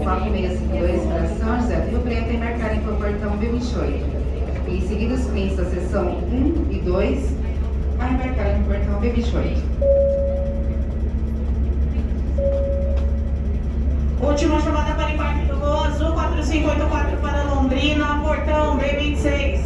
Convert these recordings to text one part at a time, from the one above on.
4652 para São José do Rio Preto embarcarem para o portão B28. E em seguida, os clientes da seção 1 e 2 a embarcarem no portão B28. Última chamada para embarque do voo azul 4584 para Londrina, portão B26.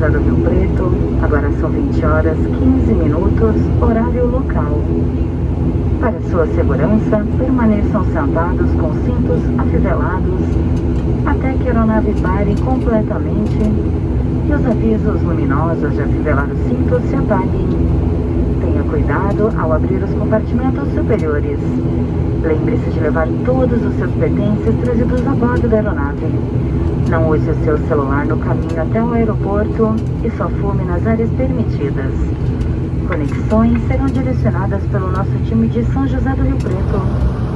José do Rio Preto. Agora são 20 horas 15 minutos, horário local. Para sua segurança, permaneçam sentados com cintos afivelados até que a aeronave pare completamente e os avisos luminosos de afivelar os cintos se apaguem. Tenha cuidado ao abrir os compartimentos superiores. Lembre-se de levar todos os seus pertences trazidos a bordo da aeronave. Não use o seu celular no caminho até o aeroporto e só fume nas áreas permitidas. Conexões serão direcionadas pelo nosso time de São José do Rio Preto.